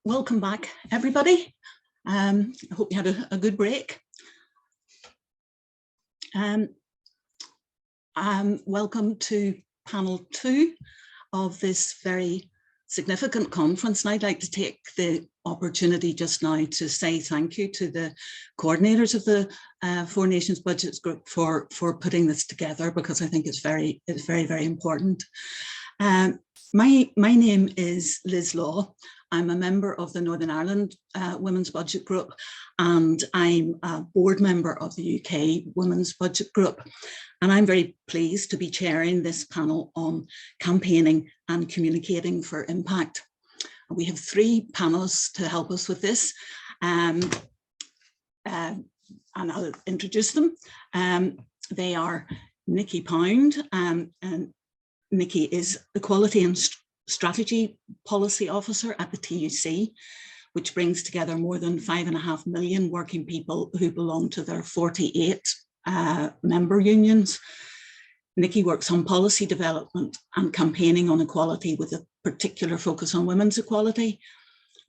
Welcome back, everybody. I hope you had a good break. Welcome to panel 2 of this very significant conference. And I'd like to take the opportunity just now to say thank you to the coordinators of the Four Nations Budgets Group for putting this together, because I think it's very, very important. My name is Liz Law. I'm a member of the Northern Ireland Women's Budget Group, and I'm a board member of the UK Women's Budget Group. And I'm very pleased to be chairing this panel on campaigning and communicating for impact. We have 3 panelists to help us with this, and I'll introduce them. They are Nikki Pound, and Nikki is Equality and Strategy Policy Officer at the TUC, which brings together more than 5.5 million working people who belong to their 48 member unions. Nikki works on policy development and campaigning on equality with a particular focus on women's equality.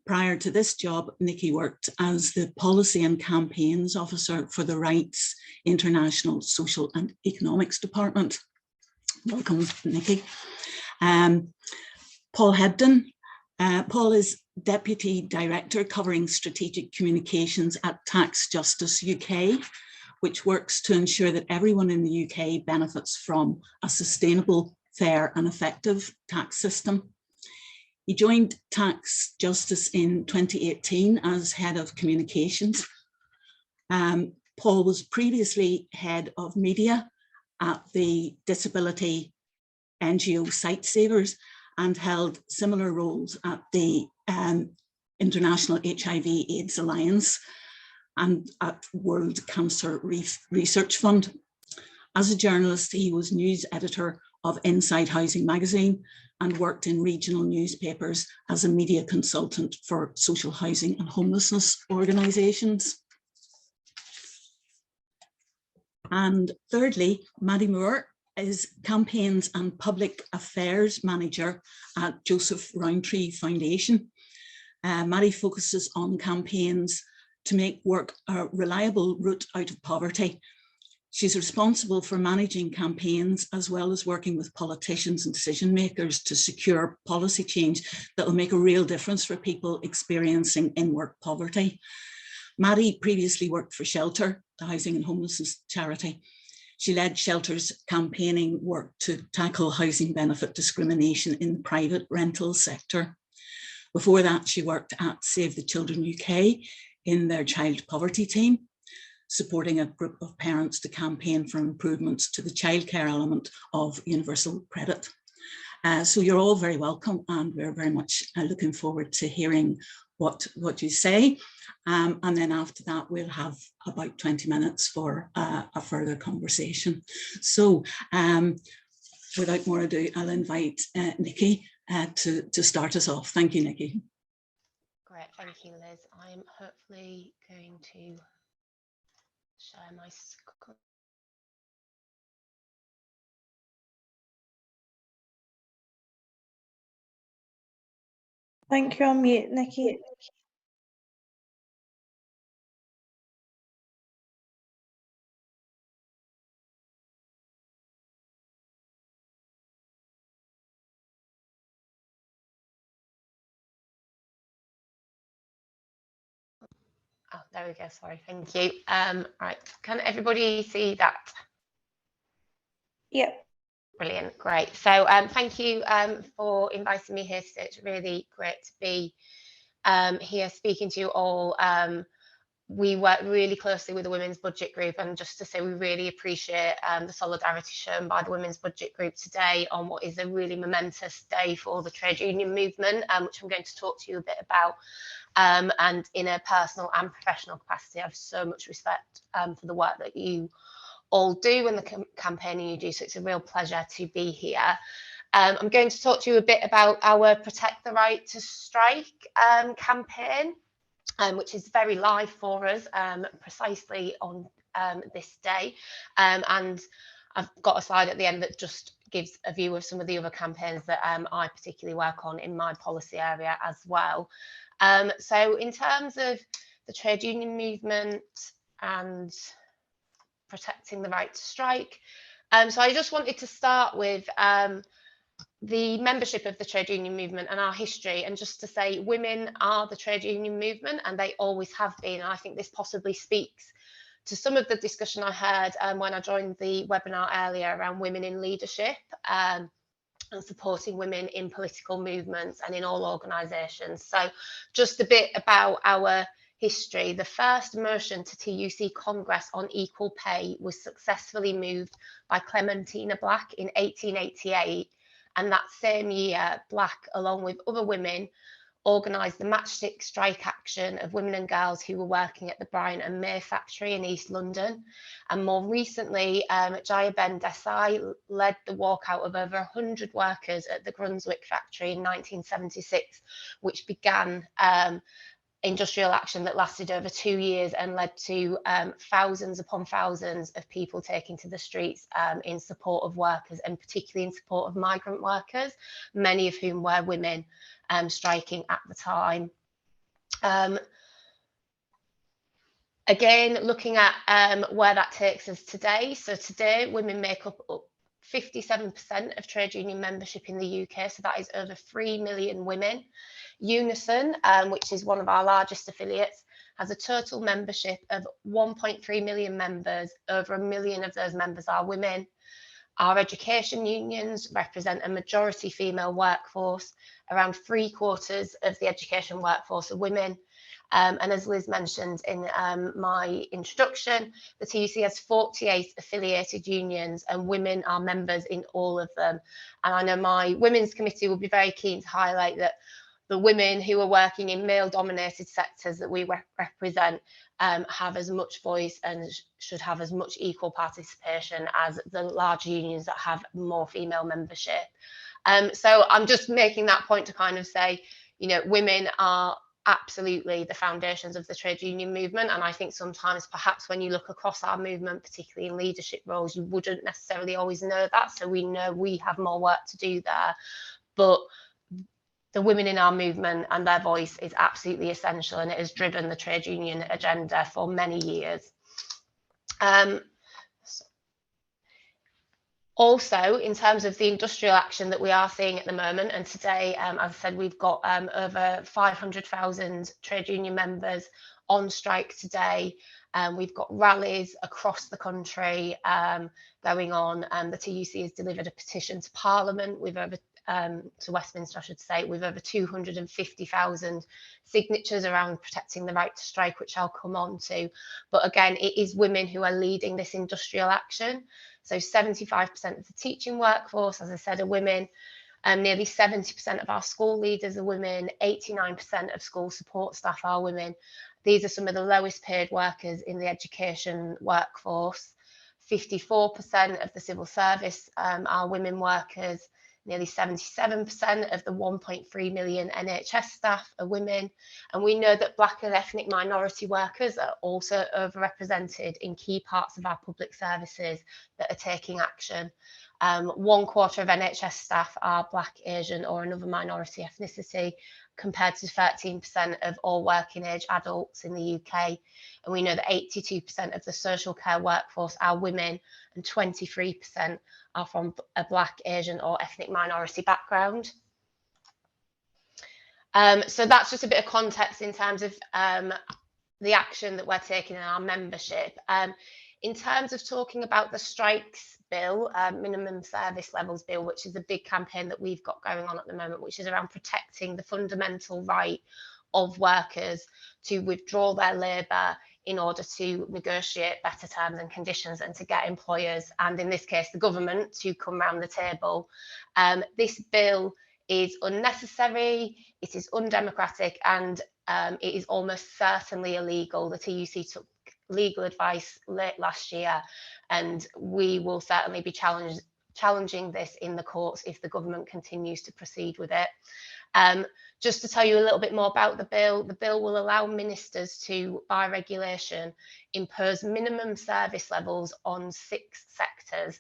Prior to this job, Nikki worked as the Policy and Campaigns Officer for the Rights International Social and Economics Department. Welcome, Nikki. Paul Hebden. Paul is Deputy Director covering Strategic Communications at Tax Justice UK, which works to ensure that everyone in the UK benefits from a sustainable, fair and effective tax system. He joined Tax Justice in 2018 as Head of Communications. Paul was previously Head of Media at the disability NGO Sightsavers and held similar roles at the International HIV/AIDS Alliance and at World Cancer Research Fund. As a journalist, he was news editor of Inside Housing magazine and worked in regional newspapers as a media consultant for social housing and homelessness organisations. And thirdly, Maddy is Campaigns and Public Affairs Manager at Joseph Rowntree Foundation. Maddy focuses on campaigns to make work a reliable route out of poverty. She's responsible for managing campaigns as well as working with politicians and decision makers to secure policy change that will make a real difference for people experiencing in-work poverty. Maddy previously worked for Shelter, the housing and homelessness charity. She led Shelter's campaigning work to tackle housing benefit discrimination in the private rental sector. Before that, she worked at Save the Children UK in their child poverty team, supporting a group of parents to campaign for improvements to the childcare element of universal credit. So you're all very welcome, and we're very much looking forward to hearing what you say. And then after that, we'll have about 20 minutes for a further conversation. So without more ado, I'll invite Nikki to start us off. Thank you, Nikki. Great, thank you, Liz. I'm hopefully going to share my screen. I think you're on mute, Nikki. Oh, there we go. Sorry, thank you. Right, can everybody see that? Yep. Brilliant, great. So thank you for inviting me here today. It's really great to be here speaking to you all. We work really closely with the Women's Budget Group, and just to say we really appreciate the solidarity shown by the Women's Budget Group today on what is a really momentous day for the trade union movement, which I'm going to talk to you a bit about. And in a personal and professional capacity, I have so much respect for the work that you all do and the campaigning you do, so it's a real pleasure to be here. I'm going to talk to you a bit about our Protect the Right to Strike campaign, which is very live for us precisely on this day. And I've got a slide at the end that just gives a view of some of the other campaigns that I particularly work on in my policy area as well. So in terms of the trade union movement and protecting the right to strike, so I just wanted to start with the membership of the trade union movement and our history, and just to say women are the trade union movement, and they always have been. And I think this possibly speaks to some of the discussion I heard when I joined the webinar earlier around women in leadership and supporting women in political movements and in all organisations. So just a bit about our history. The first motion to TUC Congress on equal pay was successfully moved by Clementina Black in 1888. And that same year, Black, along with other women, organised the matchstick strike action of women and girls who were working at the Bryant and May factory in East London. And more recently, Jayaben Desai led the walkout of over 100 workers at the Brunswick factory in 1976, which began industrial action that lasted over 2 years and led to thousands upon thousands of people taking to the streets in support of workers, and particularly in support of migrant workers, many of whom were women striking at the time. Again, looking at where that takes us today. So today, women make up 57% of trade union membership in the UK. So that is over 3 million women. Unison, which is one of our largest affiliates, has a total membership of 1.3 million members. Over 1 million of those members are women. Our education unions represent a majority female workforce. Around 3/4 of the education workforce are women. And as Liz mentioned in my introduction, the TUC has 48 affiliated unions, and women are members in all of them. And I know my women's committee will be very keen to highlight that the women who are working in male-dominated sectors that we represent have as much voice and should have as much equal participation as the large unions that have more female membership. So I'm just making that point to kind of say, you know, women are absolutely the foundations of the trade union movement. And I think sometimes perhaps when you look across our movement, particularly in leadership roles, you wouldn't necessarily always know that. So we know we have more work to do there. But the women in our movement and their voice is absolutely essential, and it has driven the trade union agenda for many years. Also, in terms of the industrial action that we are seeing at the moment, and today, as I said, we've got over 500,000 trade union members on strike today. We've got rallies across the country going on. The TUC has delivered a petition to Parliament with over to Westminster, I should say, with over 250,000 signatures around protecting the right to strike, which I'll come on to. But again, it is women who are leading this industrial action. So 75% of the teaching workforce, as I said, are women. Nearly 70% of our school leaders are women. 89% of school support staff are women. These are some of the lowest paid workers in the education workforce. 54% of the civil service are women workers. Nearly 77% of the 1.3 million NHS staff are women. And we know that Black and ethnic minority workers are also overrepresented in key parts of our public services that are taking action. 1/4 of NHS staff are Black, Asian or another minority ethnicity, compared to 13% of all working age adults in the UK. And we know that 82% of the social care workforce are women, and 23% are from a Black, Asian or ethnic minority background. So that's just a bit of context in terms of the action that we're taking in our membership. In terms of talking about the strikes bill, minimum service levels bill, which is a big campaign that we've got going on at the moment, which is around protecting the fundamental right of workers to withdraw their labour in order to negotiate better terms and conditions, and to get employers, and in this case the government, to come round the table. This bill is unnecessary, it is undemocratic, and it is almost certainly illegal. The TUC took legal advice late last year, and we will certainly be challenging this in the courts if the government continues to proceed with it. Just to tell you a little bit more about the bill will allow ministers to, by regulation, impose minimum service levels on 6 sectors.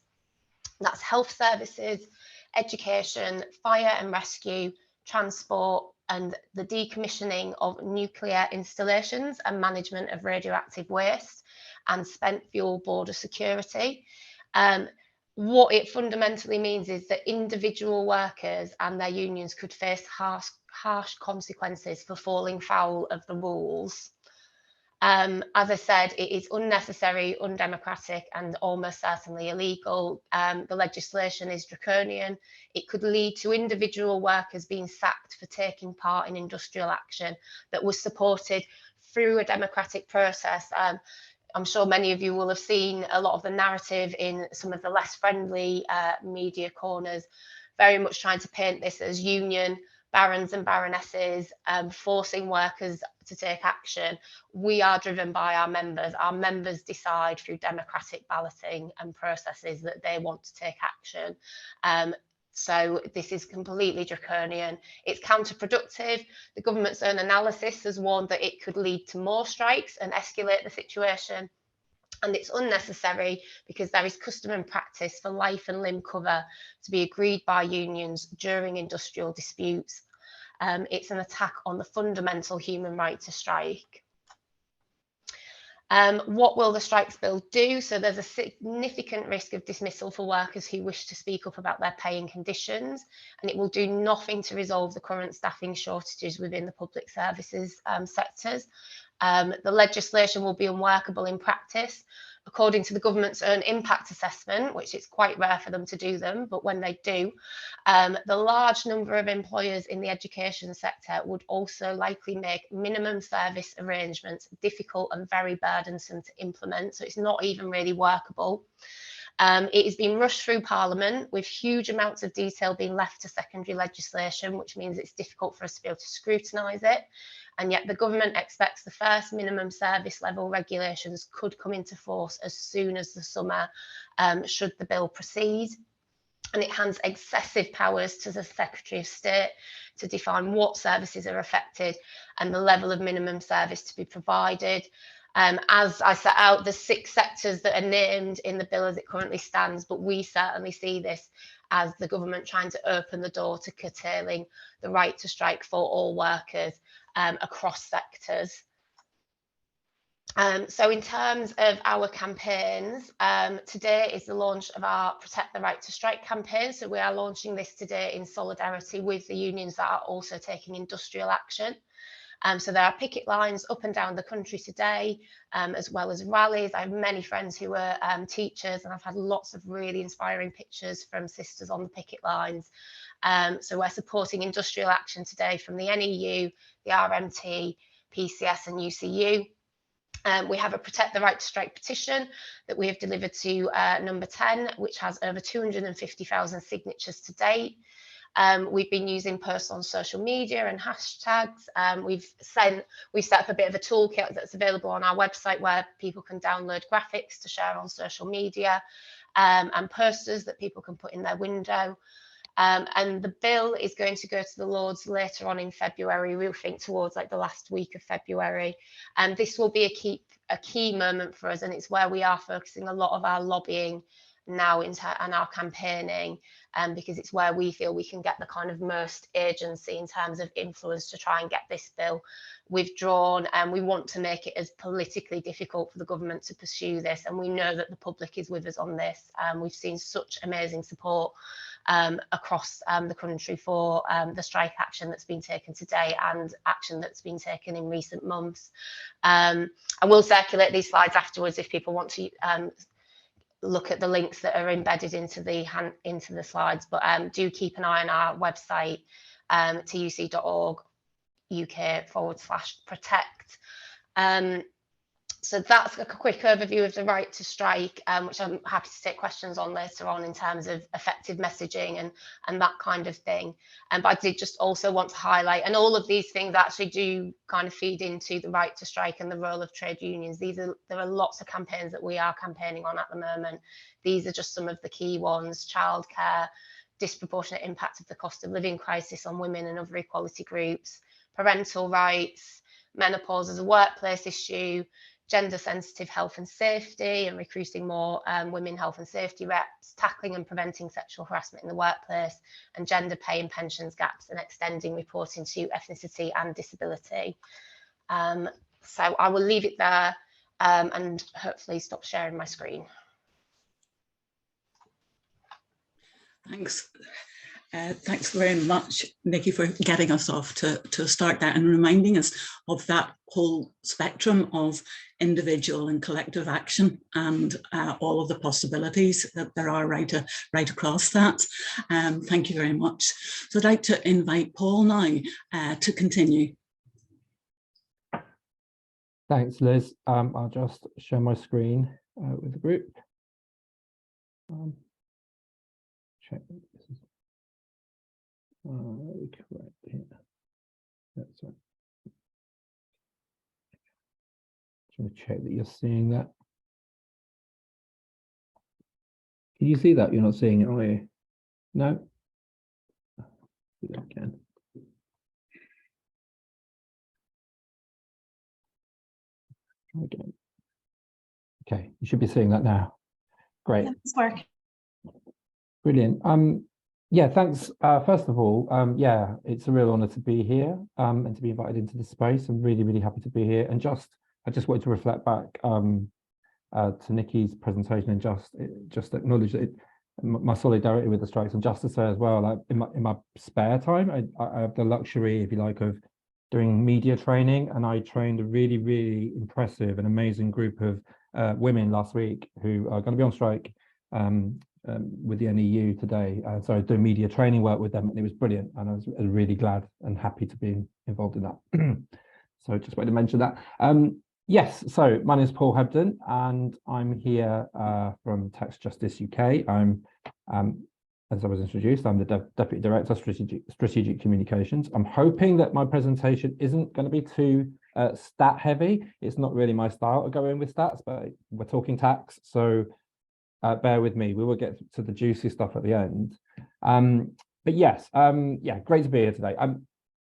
That's health services, education, fire and rescue, transport, and the decommissioning of nuclear installations and management of radioactive waste, and spent fuel border security. What it fundamentally means is that individual workers and their unions could face harsh consequences for falling foul of the rules. As I said, it is unnecessary, undemocratic, and almost certainly illegal. The legislation is draconian. It could lead to individual workers being sacked for taking part in industrial action that was supported through a democratic process. I'm sure many of you will have seen a lot of the narrative in some of the less friendly media corners, very much trying to paint this as union barons and baronesses forcing workers to take action. We are driven by our members. Our members decide through democratic balloting and processes that they want to take action. So this is completely draconian. It's counterproductive. The government's own analysis has warned that it could lead to more strikes and escalate the situation. And it's unnecessary because there is custom and practice for life and limb cover to be agreed by unions during industrial disputes. It's an attack on the fundamental human right to strike. What will the strikes bill do? So there's a significant risk of dismissal for workers who wish to speak up about their pay and conditions, and it will do nothing to resolve the current staffing shortages within the public services sectors. The legislation will be unworkable in practice. According to the government's own impact assessment, which it's quite rare for them to do them, but when they do, the large number of employers in the education sector would also likely make minimum service arrangements difficult and very burdensome to implement. So it's not even really workable. It has been rushed through Parliament with huge amounts of detail being left to secondary legislation, which means it's difficult for us to be able to scrutinise it. And yet the government expects the first minimum service level regulations could come into force as soon as the summer, should the bill proceed. And it hands excessive powers to the Secretary of State to define what services are affected and the level of minimum service to be provided. As I set out, the 6 sectors that are named in the bill as it currently stands, but we certainly see this as the government trying to open the door to curtailing the right to strike for all workers across sectors. So in terms of our campaigns, today is the launch of our Protect the Right to Strike campaign. So we are launching this today in solidarity with the unions that are also taking industrial action. So there are picket lines up and down the country today, as well as rallies. I have many friends who are teachers, and I've had lots of really inspiring pictures from sisters on the picket lines. So we're supporting industrial action today from the NEU, the RMT, PCS and UCU. We have a Protect the Right to Strike petition that we have delivered to number 10, which has over 250,000 signatures to date. We've been using posts on social media and hashtags. We've set up a bit of a toolkit that's available on our website where people can download graphics to share on social media, and posters that people can put in their window. And the bill is going to go to the Lords later on in February. We think towards like the last week of February. And this will be a key moment for us, and it's where we are focusing a lot of our lobbying now and our campaigning, because it's where we feel we can get the kind of most agency in terms of influence to try and get this bill withdrawn. And we want to make it as politically difficult for the government to pursue this, and we know that the public is with us on this. We've seen such amazing support across the country for the strike action that's been taken today and action that's been taken in recent months. I will circulate these slides afterwards if people want to look at the links that are embedded into the slides, but do keep an eye on our website, tuc.org UK/protect. So that's a quick overview of the right to strike, which I'm happy to take questions on later on in terms of effective messaging and that kind of thing. But I did just also want to highlight, and all of these things actually do kind of feed into the right to strike and the role of trade unions. There are lots of campaigns that we are campaigning on at the moment. These are just some of the key ones: childcare, disproportionate impact of the cost of living crisis on women and other equality groups, parental rights, menopause as a workplace issue, gender sensitive health and safety and recruiting more women health and safety reps, tackling and preventing sexual harassment in the workplace, and gender pay and pensions gaps, and extending reporting to ethnicity and disability. So I will leave it there and hopefully stop sharing my screen. Thanks. Thanks very much, Nikki, for getting us off to start that and reminding us of that whole spectrum of individual and collective action and all of the possibilities that there are right across that. Thank you very much. So I'd like to invite Paul now to continue. Thanks, Liz. I'll just share my screen with the group. Check this is correct here. That's right. Just want to check that you're seeing that. Can you see that? You're not seeing it, are you? No? Do that again. Try again. Okay, you should be seeing that now. Great. Yeah, it's working. Brilliant. Yeah, thanks. First of all, yeah, it's a real honor to be here and to be invited into this space. I'm really, really happy to be here. And I just wanted to reflect back to Nikki's presentation and just acknowledge that my solidarity with the strikes, and just to say as well, like in my spare time, I have the luxury, if you like, of doing media training, and I trained a really, really impressive and amazing group of women last week who are going to be on strike with the NEU today. So I was doing media training work with them, and it was brilliant, and I was really glad and happy to be involved in that. So just wanted to mention that. Yes, so my name is Paul Hebden, and I'm here from Tax Justice UK. I'm, as I was introduced, I'm the Deputy Director of Strategic Communications. I'm hoping that my presentation isn't going to be too stat heavy. It's not really my style to go in with stats, but we're talking tax, so bear with me. We will get to the juicy stuff at the end. But yes, yeah, great to be here today.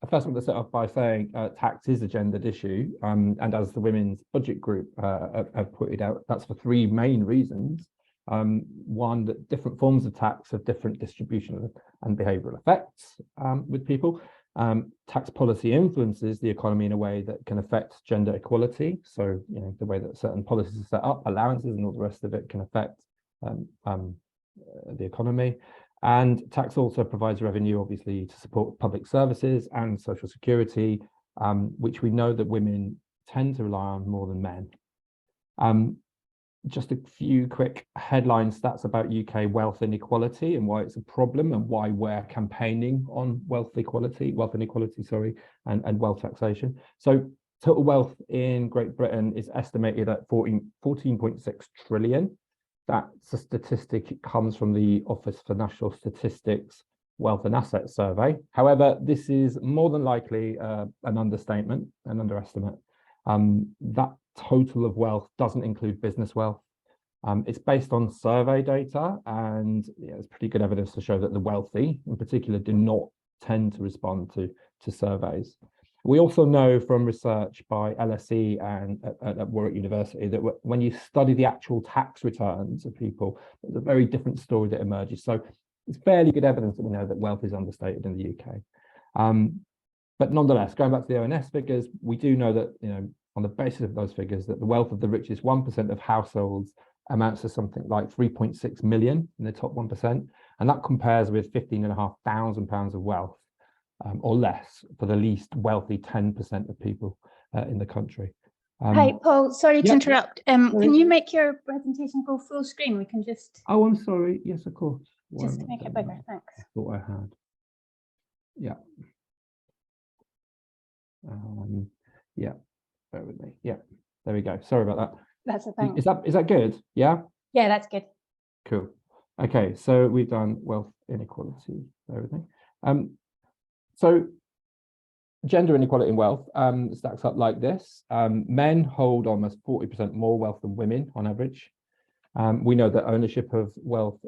I first want to start off by saying tax is a gendered issue, and as the Women's Budget Group have pointed out, that's for three main reasons. One, that different forms of tax have different distribution and behavioural effects with people. Tax policy influences the economy in a way that can affect gender equality. So, you know, the way that certain policies are set up, allowances and all the rest of it can affect the economy. And tax also provides revenue, obviously, to support public services and social security, which we know that women tend to rely on more than men. Just a few quick headline stats about UK wealth inequality and why it's a problem and why we're campaigning on wealth inequality, and wealth taxation. So total wealth in Great Britain is estimated at 14.6 trillion. That's a statistic. It comes from the Office for National Statistics Wealth and Assets Survey. However, this is more than likely an understatement, an underestimate. That total of wealth doesn't include business wealth. It's based on survey data, and yeah, there's pretty good evidence to show that the wealthy, in particular, do not tend to respond to surveys. We also know from research by LSE and at Warwick University that when you study the actual tax returns of people, there's a very different story that emerges. So it's fairly good evidence that we know that wealth is understated in the UK. But nonetheless, going back to the ONS figures, we do know that, you know, on the basis of those figures, that the wealth of the richest 1% of households amounts to something like 3.6 million in the top 1%. And that compares with £15,500 of wealth or less for the least wealthy 10% of people in the country. Hi, Paul, sorry to interrupt. Sorry. Can you make your presentation go full screen? We can just... Oh, I'm sorry. Yes, of course. Just make it bigger, thanks. I thought I had. Yeah. Yeah, bear with me. Yeah, there we go. Sorry about that. That's a thing. Is that good? Yeah? Yeah, that's good. Cool. Okay, so we've done wealth inequality, everything. So gender inequality in wealth stacks up like this. Men hold almost 40% more wealth than women on average. We know that ownership of wealth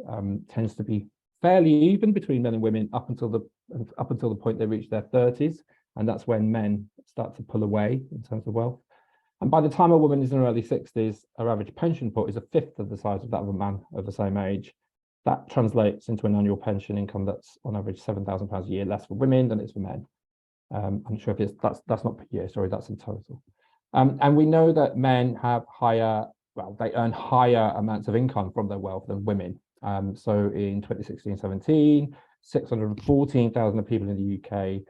tends to be fairly even between men and women up until the point they reach their 30s, and that's when men start to pull away in terms of wealth. And by the time a woman is in her early 60s, her average pension pot is a fifth of the size of that of a man of the same age. That translates into an annual pension income that's on average £7,000 a year less for women than it's for men. I'm sure if it's that's not per year, sorry, that's in total. And we know that men have higher, well, they earn higher amounts of income from their wealth than women. So in 2016-17, 614,000 people in the UK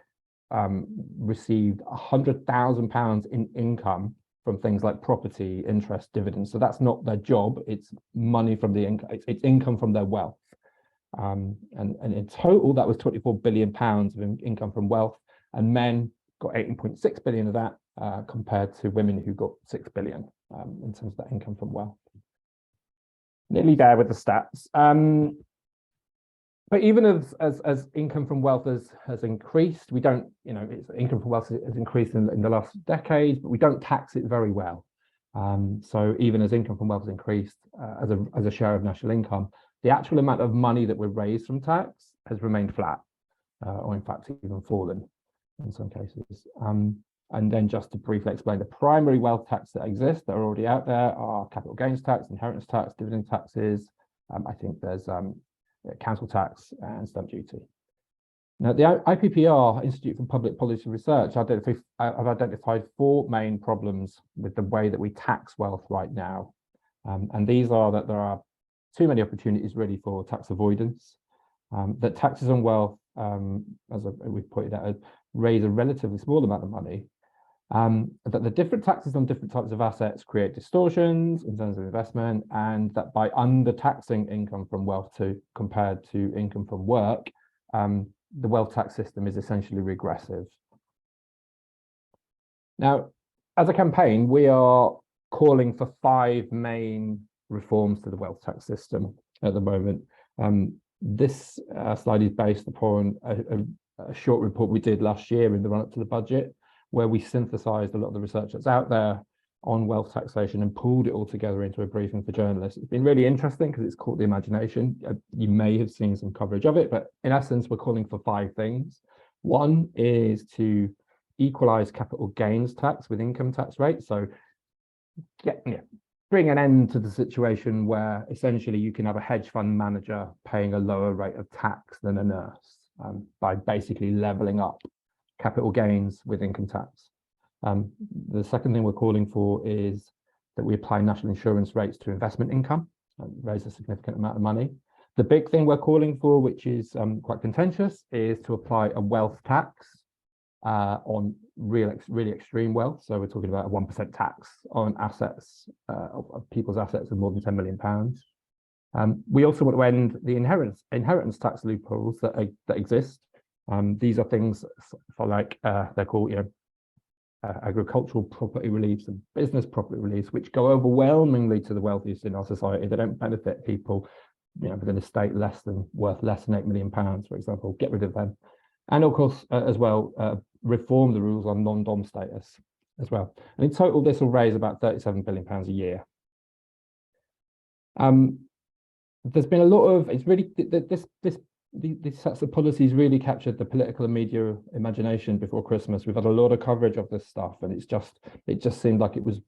received £100,000 in income from things like property, interest, dividends. So that's not their job, it's money from the income, it's income from their wealth. And in total, that was £24 billion of income from wealth, and men got 18.6 billion of that compared to women who got 6 billion in terms of that income from wealth. Nearly there with the stats. But even as income from wealth has increased, we don't, income from wealth has increased in the last decades, but we don't tax it very well. So even as income from wealth has increased as a share of national income, the actual amount of money that we're raised from tax has remained flat, or in fact even fallen in some cases. And then just to briefly explain, the primary wealth tax that exist that are already out there are capital gains tax, inheritance tax, dividend taxes. I think there's council tax and stamp duty. Now, the IPPR, Institute for Public Policy Research, have identified 4 main problems with the way that we tax wealth right now. And these are that there are too many opportunities really for tax avoidance, that taxes on wealth, as we've pointed out, raise a relatively small amount of money, that the different taxes on different types of assets create distortions in terms of investment, and that by undertaxing income from wealth compared to income from work, the wealth tax system is essentially regressive. Now, as a campaign, we are calling for 5 main reforms to the wealth tax system at the moment. This slide is based upon a short report we did last year in the run-up to the budget, where we synthesized a lot of the research that's out there on wealth taxation and pulled it all together into a briefing for journalists. It's been really interesting because it's caught the imagination. You may have seen some coverage of it, but in essence, we're calling for 5 things. One is to equalize capital gains tax with income tax rates. So bring an end to the situation where essentially you can have a hedge fund manager paying a lower rate of tax than a nurse by basically leveling up capital gains with income tax. The second thing we're calling for is that we apply national insurance rates to investment income, raise a significant amount of money. The big thing we're calling for, which is quite contentious, is to apply a wealth tax on really extreme wealth. So we're talking about a 1% tax on assets, of people's assets of more than £10 million. We also want to end the inheritance tax loopholes that exist. These are things for like they're called agricultural property reliefs and business property reliefs, which go overwhelmingly to the wealthiest in our society. They don't benefit people with an estate worth less than £8 million, for example. Get rid of them. And of course, as well, reform the rules on non-dom status as well. And in total, this will raise about £37 billion a year. There's been a lot of, it's really, these sets of policies really captured the political and media imagination before Christmas. We've had a lot of coverage of this stuff, and it just seemed like it was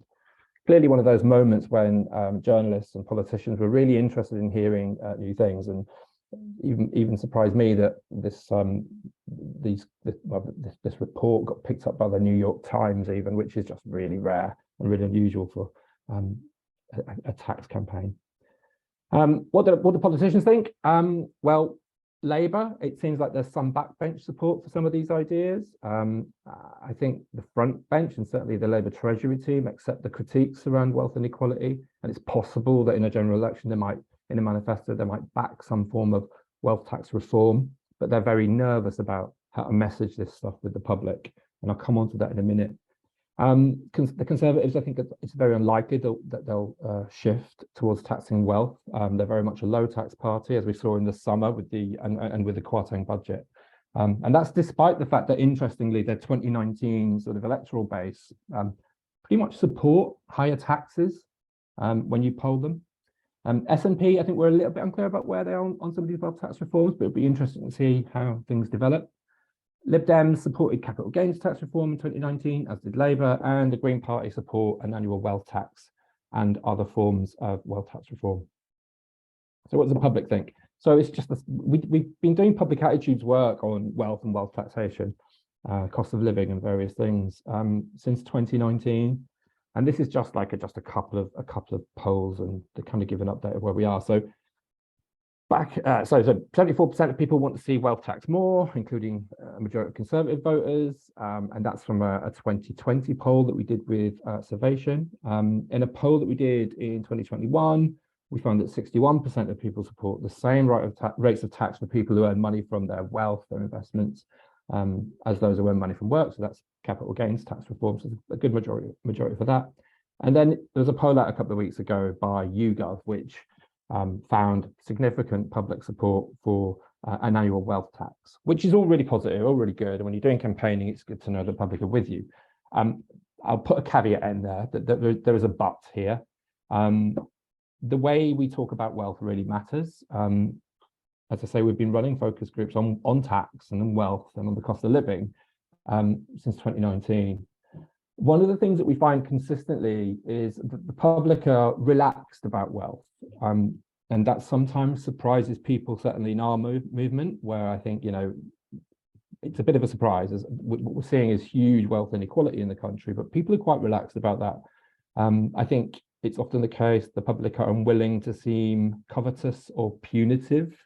clearly one of those moments when journalists and politicians were really interested in hearing new things, and even surprised me that this report got picked up by the New York Times, even, which is just really rare and really unusual for a tax campaign. What do politicians think? Well, Labour, it seems like there's some backbench support for some of these ideas. I think the front bench and certainly the Labour Treasury team accept the critiques around wealth inequality, and it's possible that in a general election in a manifesto they might back some form of wealth tax reform, but they're very nervous about how to message this stuff with the public, and I'll come on to that in a minute. The Conservatives, I think it's very unlikely that they'll shift towards taxing wealth. They're very much a low tax party, as we saw in the summer with the Kwarteng budget. And that's despite the fact that, interestingly, their 2019 sort of electoral base pretty much support higher taxes when you poll them. SNP, I think we're a little bit unclear about where they are on some of these wealth tax reforms, but it'll be interesting to see how things develop. Lib Dems supported capital gains tax reform in 2019, as did Labour, and the Green Party support an annual wealth tax and other forms of wealth tax reform. So what does the public think? So it's just, we've been doing public attitudes work on wealth and wealth taxation, cost of living and various things since 2019. And this is just like just a couple of polls and to kind of give an update of where we are. So so 74% of people want to see wealth tax more, including a majority of Conservative voters, and that's from a 2020 poll that we did with Survation. In a poll that we did in 2021, we found that 61% of people support the same rates of tax for people who earn money from their wealth, their investments, as those who earn money from work. So that's capital gains tax reform, so a good majority for that. And then there was a poll out a couple of weeks ago by YouGov, which found significant public support for an annual wealth tax, which is all really positive, all really good. And when you're doing campaigning, it's good to know the public are with you. I'll put a caveat in there that there is a but here. The way we talk about wealth really matters. As I say, we've been running focus groups on tax and on wealth and on the cost of living since 2019. One of the things that we find consistently is that the public are relaxed about wealth. And that sometimes surprises people, certainly in our movement, where I think, it's a bit of a surprise. As what we're seeing is huge wealth inequality in the country, but people are quite relaxed about that. I think it's often the case the public are unwilling to seem covetous or punitive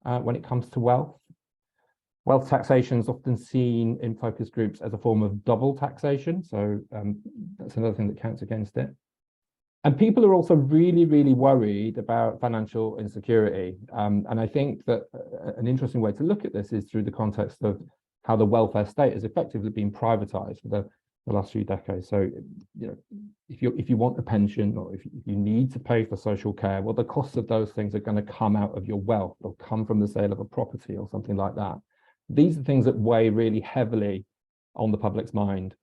when it comes to wealth. Wealth taxation is often seen in focus groups as a form of double taxation. So that's another thing that counts against it. And people are also really, really worried about financial insecurity. And I think that an interesting way to look at this is through the context of how the welfare state has effectively been privatized for the last few decades. So, if you want a pension or if you need to pay for social care, well, the costs of those things are going to come out of your wealth or come from the sale of a property or something like that. These are things that weigh really heavily on the public's mind.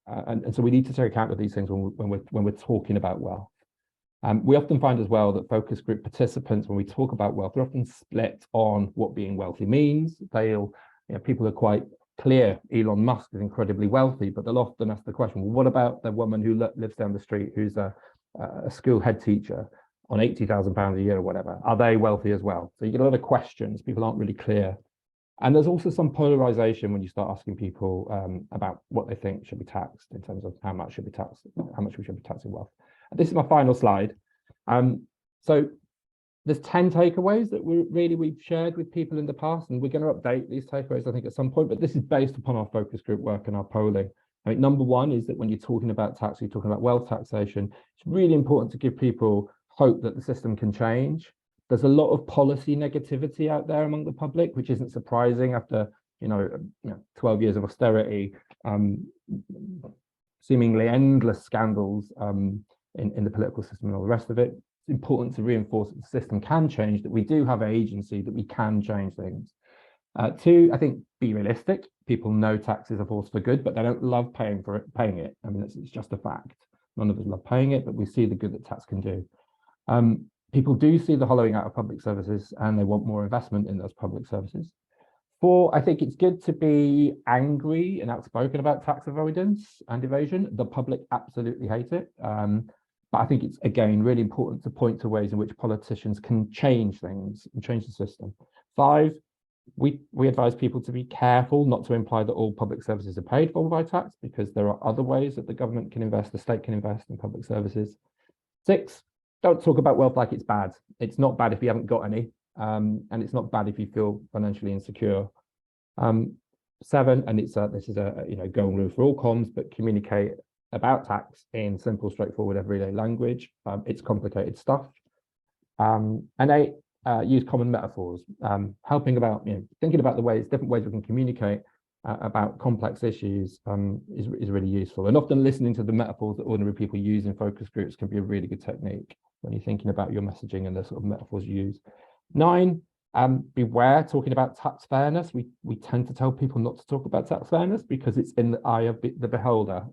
And so we need to take account of these things when we're talking about wealth. We often find as well that focus group participants, when we talk about wealth, they're often split on what being wealthy means. People are quite clear Elon Musk is incredibly wealthy, but they'll often ask the question, well, what about the woman who lives down the street who's a school head teacher on £80,000 a year or whatever? Are they wealthy as well? So you get a lot of questions. People aren't really clear. And there's also some polarization when you start asking people about what they think should be taxed in terms of how much should be taxed, how much we should be taxing wealth. And this is my final slide. So there's 10 takeaways that we've shared with people in the past, and we're going to update these takeaways, I think, at some point, but this is based upon our focus group work and our polling. I mean, number one is that when you're talking about tax, you're talking about wealth taxation, it's really important to give people hope that the system can change. There's a lot of policy negativity out there among the public, which isn't surprising after 12 years of austerity, seemingly endless scandals in the political system and all the rest of it. It's important to reinforce that the system can change, that we do have agency, that we can change things. Two, I think, be realistic. People know tax is a force for good, but they don't love paying it. I mean, it's just a fact. None of us love paying it, but we see the good that tax can do. People do see the hollowing out of public services and they want more investment in those public services. Four, I think it's good to be angry and outspoken about tax avoidance and evasion. The public absolutely hate it. But I think it's, again, really important to point to ways in which politicians can change things and change the system. Five, we advise people to be careful not to imply that all public services are paid for by tax, because there are other ways that the government can invest, the state can invest in public services. Six, don't talk about wealth like it's bad. It's not bad if you haven't got any, and it's not bad if you feel financially insecure. Seven, and this is a golden rule for all comms, but communicate about tax in simple, straightforward, everyday language. It's complicated stuff. And eight, use common metaphors, helping about thinking about different ways we can communicate about complex issues is really useful. And often listening to the metaphors that ordinary people use in focus groups can be a really good technique when you're thinking about your messaging and the sort of metaphors you use. 9, beware talking about tax fairness. We tend to tell people not to talk about tax fairness because it's in the eye of the beholder.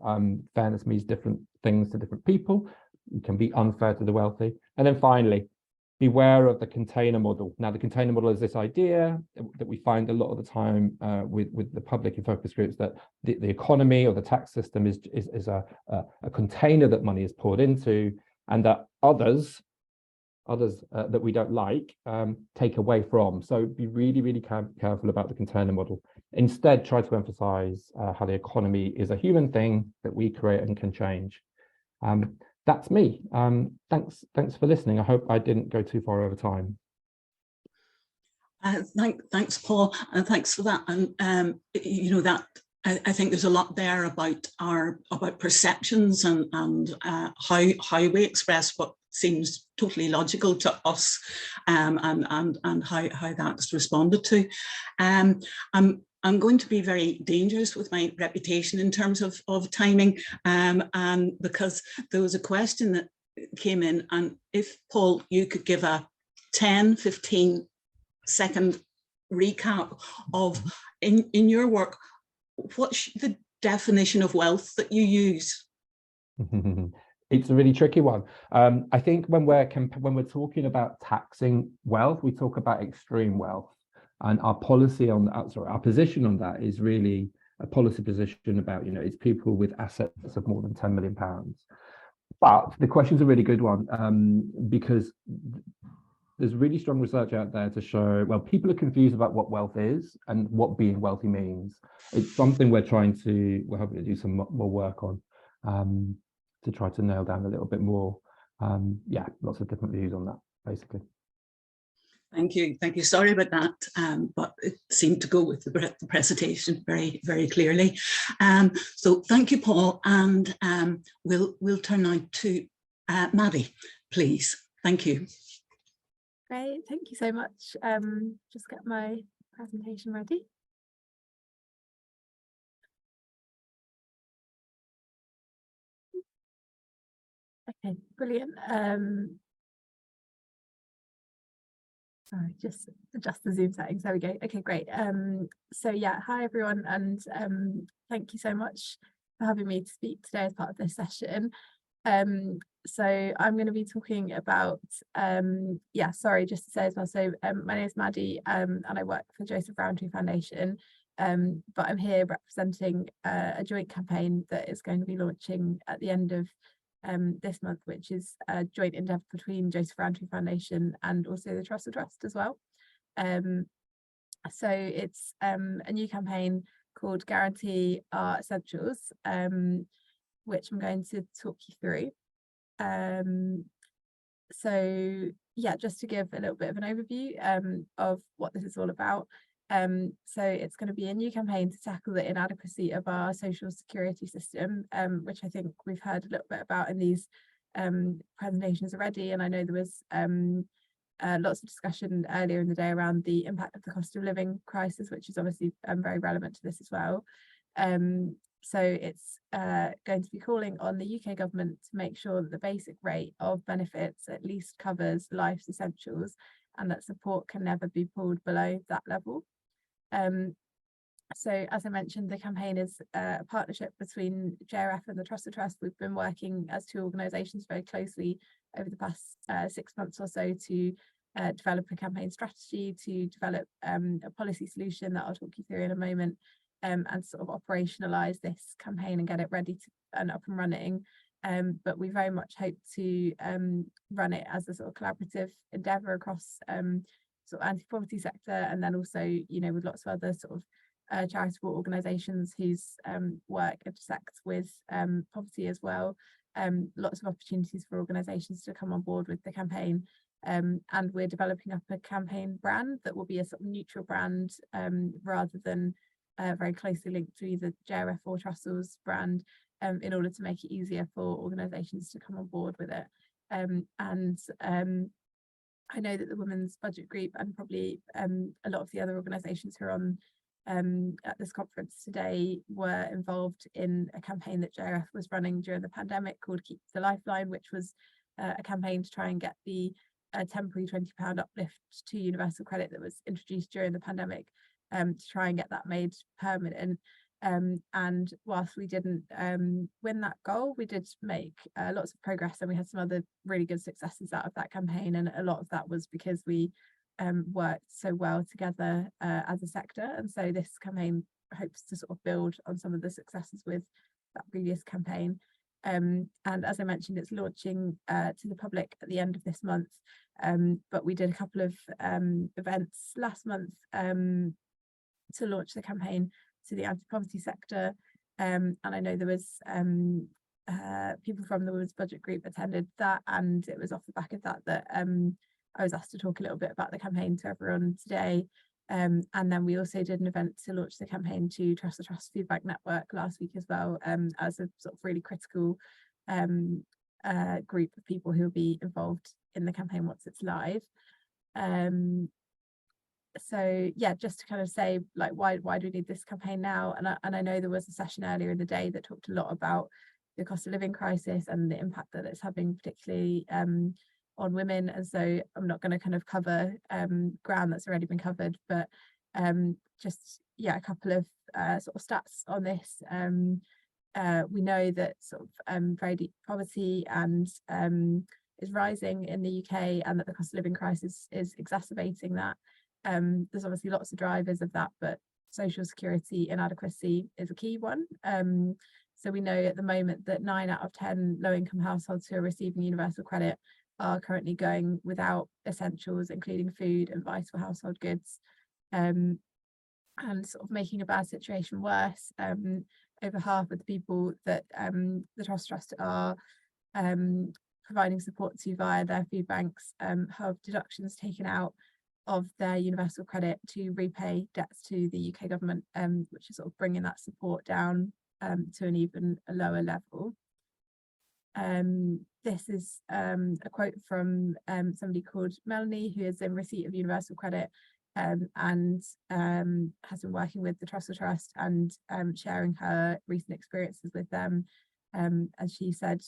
Fairness means different things to different people. It can be unfair to the wealthy. And then finally, beware of the container model. Now, the container model is this idea that we find a lot of the time with the public and focus groups, that the economy or the tax system is a container that money is poured into, and that others that we don't like take away from. So be really, really careful about the container model. Instead, try to emphasize how the economy is a human thing that we create and can change. That's me. Thanks for listening. I hope I didn't go too far over time. Thanks, Paul, and thanks for that. And you know, that I think there's a lot there about perceptions and how we express what seems totally logical to us, and how that's responded to. I'm going to be very dangerous with my reputation in terms of timing, and because there was a question that came in, and if, Paul, you could give a 10-15 second recap of, in your work, what's the definition of wealth that you use? It's a really tricky one. I think when we're talking about taxing wealth, we talk about extreme wealth. And our policy on that, our position on that is really a policy position about, it's people with assets of more than £10 million. But the question's a really good one, because there's really strong research out there to show, well, people are confused about what wealth is and what being wealthy means. It's something we're hoping to do some more work on, to try to nail down a little bit more. Yeah, lots of different views on that, basically. Thank you. Sorry about that, but it seemed to go with the presentation very, very clearly. So thank you, Paul, and we'll turn now to Maddy, please. Thank you. Great, thank you so much. Just get my presentation ready. Okay, brilliant. Sorry, just adjust the Zoom settings. There we go. Okay, great. So yeah, hi everyone, and thank you so much for having me to speak today as part of this session. So I'm going to be talking about, just to say as well, so my name is Maddy, and I work for Joseph Rowntree Foundation, but I'm here representing a joint campaign that is going to be launching at the end of this month, which is a joint endeavour between Joseph Rowntree Foundation and also the Trust as well. So it's a new campaign called Guarantee Our Essentials, which I'm going to talk you through. So yeah, just to give a little bit of an overview of what this is all about. So it's going to be a new campaign to tackle the inadequacy of our social security system, which I think we've heard a little bit about in these presentations already. And I know there was lots of discussion earlier in the day around the impact of the cost of living crisis, which is obviously very relevant to this as well. So it's going to be calling on the UK government to make sure that the basic rate of benefits at least covers life's essentials, and that support can never be pulled below that level. So as I mentioned, the campaign is a partnership between JRF and the Trust. We've been working as two organisations very closely over the past 6 months or so to develop a campaign strategy, to develop a policy solution that I'll talk you through in a moment, and sort of operationalise this campaign and get it ready and up and running. But we very much hope to run it as a sort of collaborative endeavour across sort of anti-poverty sector, and then also, with lots of other sort of charitable organisations whose work intersects with poverty as well. Lots of opportunities for organisations to come on board with the campaign, and we're developing up a campaign brand that will be a sort of neutral brand, rather than very closely linked to either JRF or Trussell's brand, in order to make it easier for organisations to come on board with it. I know that the Women's Budget Group and probably a lot of the other organisations who are on at this conference today were involved in a campaign that JRF was running during the pandemic called Keep the Lifeline, which was a campaign to try and get the temporary £20 uplift to universal credit that was introduced during the pandemic, to try and get that made permanent. And whilst we didn't win that goal, we did make lots of progress, and we had some other really good successes out of that campaign, and a lot of that was because we worked so well together as a sector. And so this campaign hopes to sort of build on some of the successes with that previous campaign. And as I mentioned, it's launching to the public at the end of this month, but we did a couple of events last month to launch the campaign to the anti-poverty sector, and I know there was people from the Women's Budget Group attended that, and it was off the back of that that I was asked to talk a little bit about the campaign to everyone today. And then we also did an event to launch the campaign to Trust the Trust Food Bank Network last week as well, as a sort of really critical group of people who will be involved in the campaign once it's live. So yeah, just to kind of say, like, why do we need this campaign now? And I know there was a session earlier in the day that talked a lot about the cost of living crisis and the impact that it's having, particularly on women. And so I'm not going to kind of cover ground that's already been covered, but just a couple of sort of stats on this. We know that sort of very deep poverty and is rising in the UK, and that the cost of living crisis is exacerbating that. There's obviously lots of drivers of that, but social security inadequacy is a key one. So we know at the moment that 9 out of 10 low-income households who are receiving universal credit are currently going without essentials, including food and vital household goods, and sort of making a bad situation worse. Over half of the people that the Trust are providing support to via their food banks have deductions taken out of their universal credit to repay debts to the UK government, which is sort of bringing that support down to an even lower level. This is a quote from somebody called Melanie, who is in receipt of universal credit and has been working with the Trust and sharing her recent experiences with them. As she said,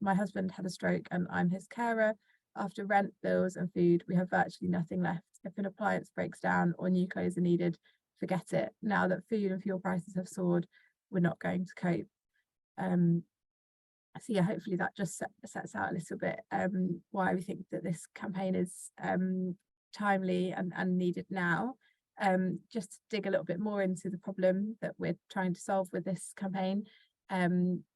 my husband had a stroke and I'm his carer. After rent, bills and food, we have virtually nothing left. If an appliance breaks down or new clothes are needed, forget it. Now that food and fuel prices have soared, we're not going to cope. So yeah, hopefully that just sets out a little bit why we think that this campaign is timely and needed now. Just to dig a little bit more into the problem that we're trying to solve with this campaign.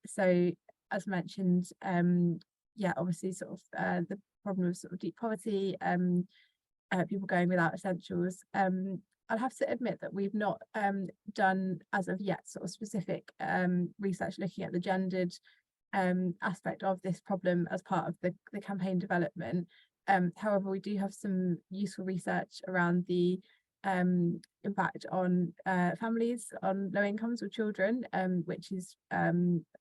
So as mentioned, obviously sort of the problem of sort of deep poverty, people going without essentials. I'll have to admit that we've not done as of yet sort of specific research looking at the gendered aspect of this problem as part of the campaign development. However, we do have some useful research around the impact on families on low incomes with children, which is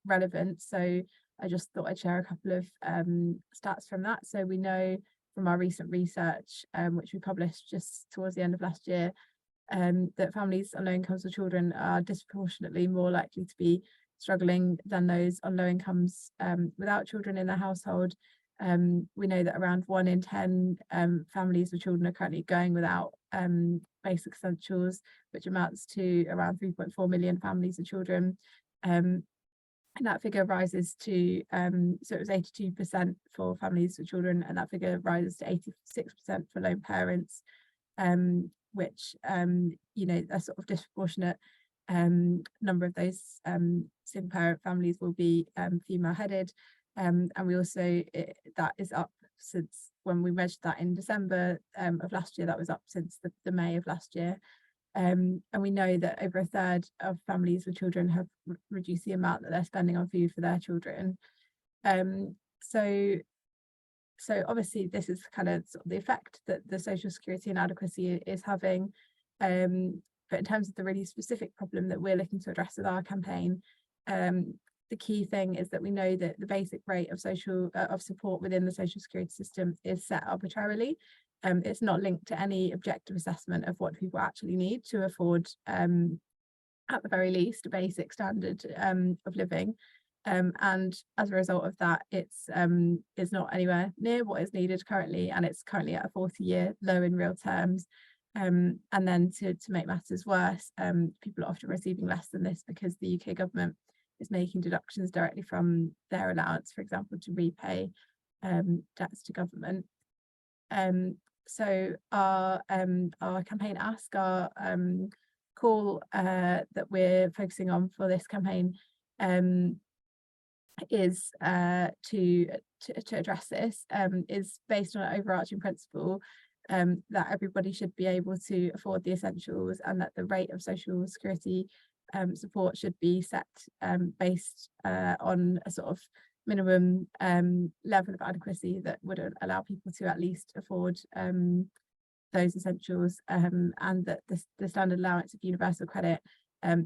relevant. So I just thought I'd share a couple of stats from that. So we know from our recent research, which we published just towards the end of last year, that families on low incomes with children are disproportionately more likely to be struggling than those on low incomes without children in their household. We know that around 1 in 10 families with children are currently going without basic essentials, which amounts to around 3.4 million families with children. And that figure rises to, so it was 82% for families with children, and that figure rises to 86% for lone parents, which, a sort of disproportionate number of those single parent families will be female headed. And we also, that is up since when we measured that in December of last year, that was up since the May of last year. And we know that over a third of families with children have reduced the amount that they're spending on food for their children. So obviously this is kind of sort of the effect that the social security inadequacy is having. But in terms of the really specific problem that we're looking to address with our campaign, the key thing is that we know that the basic rate of support within the social security system is set arbitrarily. It's not linked to any objective assessment of what people actually need to afford, at the very least, a basic standard of living. And as a result of that, it's not anywhere near what is needed currently, and it's currently at a 40-year low in real terms. And then to make matters worse, people are often receiving less than this because the UK government is making deductions directly from their allowance, for example, to repay debts to government. So our campaign Ask, our call that we're focusing on for this campaign is to address this, is based on an overarching principle that everybody should be able to afford the essentials, and that the rate of social security support should be set based on a sort of minimum level of adequacy that would allow people to at least afford those essentials, and that the standard allowance of universal credit,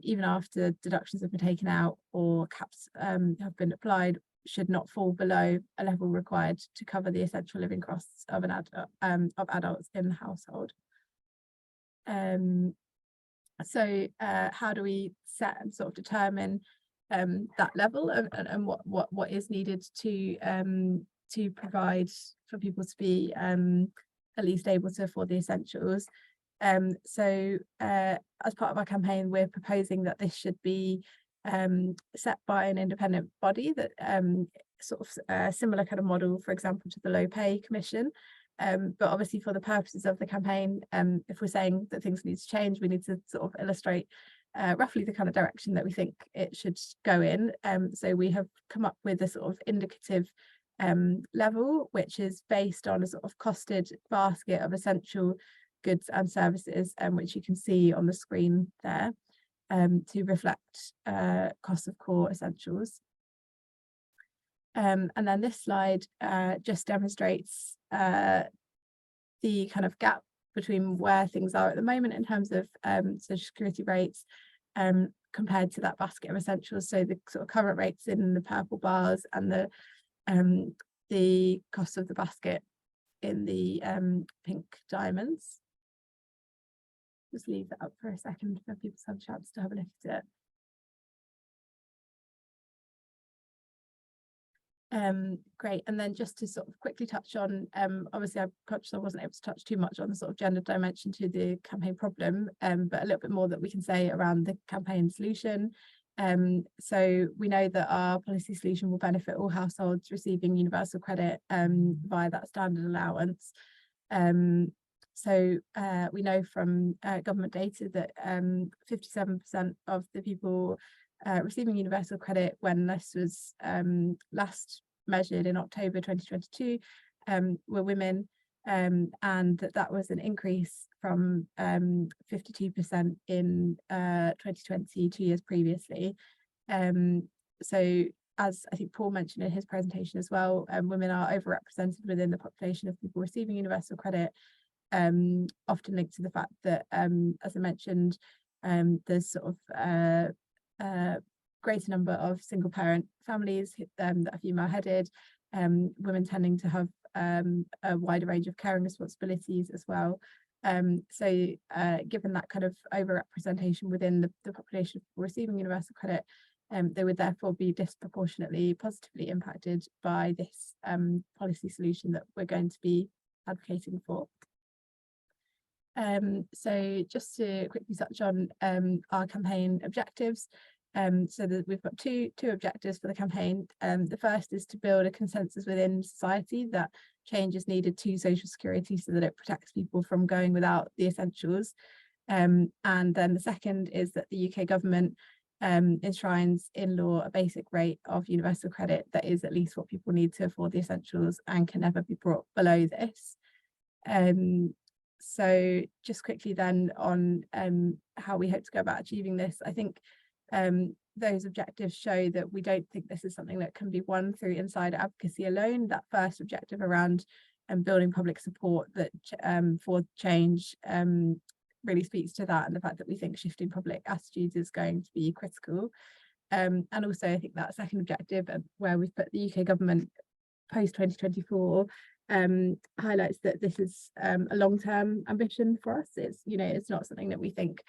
even after deductions have been taken out or caps have been applied, should not fall below a level required to cover the essential living costs of of adults in the household. So how do we set and sort of determine that level, and what is needed to provide for people to be at least able to afford the essentials? So as part of our campaign, we're proposing that this should be set by an independent body, that sort of a similar kind of model, for example, to the Low Pay Commission. But obviously, for the purposes of the campaign, if we're saying that things need to change, we need to sort of illustrate roughly the kind of direction that we think it should go in. So we have come up with a sort of indicative level, which is based on a sort of costed basket of essential goods and services, which you can see on the screen there, to reflect cost of core essentials. And then this slide just demonstrates the kind of gap between where things are at the moment in terms of social security rates compared to that basket of essentials. So the sort of current rates in the purple bars, and the cost of the basket in the pink diamonds. Just leave that up for a second for people to have a chance to have a look at it. Great, and then just to sort of quickly touch on, obviously I'm conscious I wasn't able to touch too much on the sort of gender dimension to the campaign problem, but a little bit more that we can say around the campaign solution. So we know that our policy solution will benefit all households receiving universal credit via that standard allowance. So we know from government data that 57% of the people receiving universal credit when this was last measured in October 2022 were women, and that was an increase from 52% in 2020, 2 years previously. So as I think Paul mentioned in his presentation as well, women are overrepresented within the population of people receiving universal credit, often linked to the fact that, as I mentioned, there's sort of greater number of single parent families that are female headed, women tending to have a wider range of caring responsibilities as well. So given that kind of overrepresentation within the population receiving universal credit, they would therefore be disproportionately positively impacted by this policy solution that we're going to be advocating for. So just to quickly touch on our campaign objectives. So that we've got two objectives for the campaign. The first is to build a consensus within society that change is needed to social security so that it protects people from going without the essentials. And then the second is that the UK government enshrines in law a basic rate of universal credit that is at least what people need to afford the essentials and can never be brought below this. So just quickly then on how we hope to go about achieving this, I think those objectives show that we don't think this is something that can be won through insider advocacy alone. That first objective around building public support that for change really speaks to that, and the fact that we think shifting public attitudes is going to be critical. And also I think that second objective, where we've put the UK government post 2024, highlights that this is a long-term ambition for us. It's, you know, it's not something that we think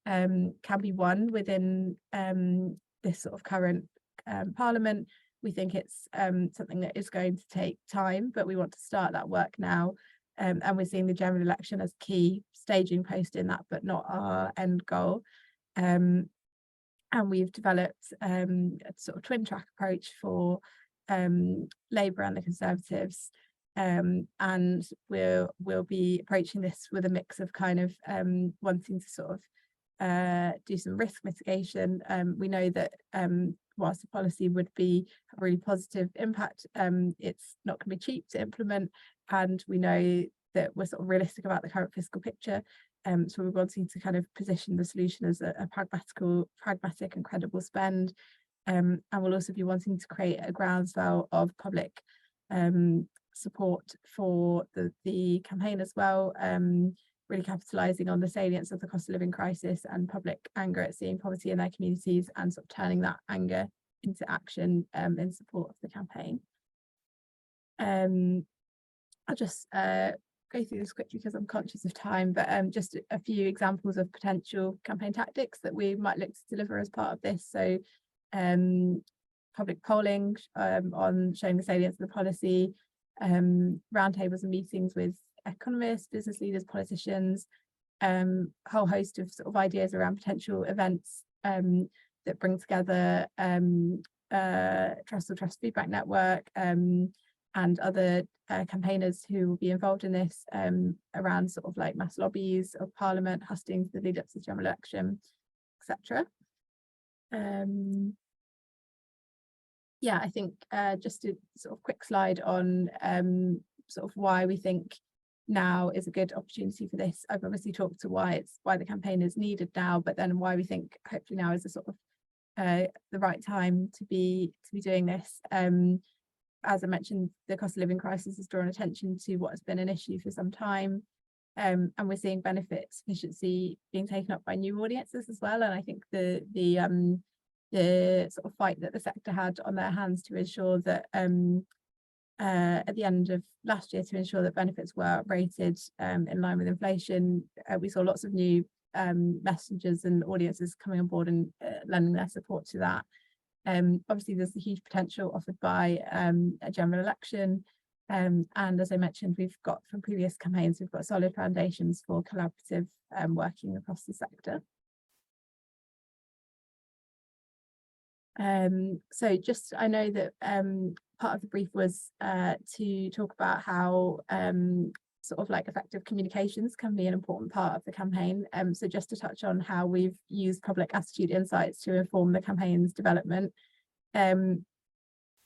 can be won within this sort of current parliament. We think it's something that is going to take time, but we want to start that work now and we're seeing the general election as a key staging post in that, but not our end goal. And we've developed a sort of twin track approach for Labour and the Conservatives, and we'll be approaching this with a mix of kind of wanting to sort of do some risk mitigation. We know that whilst the policy would be a really positive impact, it's not going to be cheap to implement, and we know that we're sort of realistic about the current fiscal picture. So we're wanting to kind of position the solution as a pragmatic and credible spend, and we'll also be wanting to create a groundswell of public support for the campaign as well, really capitalising on the salience of the cost of living crisis and public anger at seeing poverty in their communities, and sort of turning that anger into action in support of the campaign. I'll just go through this quickly because I'm conscious of time, but just a few examples of potential campaign tactics that we might look to deliver as part of this. So public polling on showing the salience of the policy, roundtables and meetings with economists, business leaders, politicians, whole host of sort of ideas around potential events that bring together Trust Feedback Network and other campaigners who will be involved in this, around sort of like mass lobbies of Parliament, hustings, the lead up to the general election, etc. Yeah, I think just a sort of quick slide on sort of why we think now is a good opportunity for this. I've obviously talked to why the campaign is needed now, but then why we think hopefully now is a sort of the right time to be doing this. As I mentioned, the cost of living crisis has drawn attention to what has been an issue for some time, and we're seeing benefit sufficiency being taken up by new audiences as well. And I think the sort of fight that the sector had on their hands to ensure that at the end of last year, to ensure that benefits were rated in line with inflation, we saw lots of new messengers and audiences coming on board and lending their support to that. Obviously there's the huge potential offered by a general election, and as I mentioned, we've got from previous campaigns, we've got solid foundations for collaborative working across the sector. So just, I know that part of the brief was to talk about how sort of like effective communications can be an important part of the campaign. So just to touch on how we've used public attitude insights to inform the campaign's development.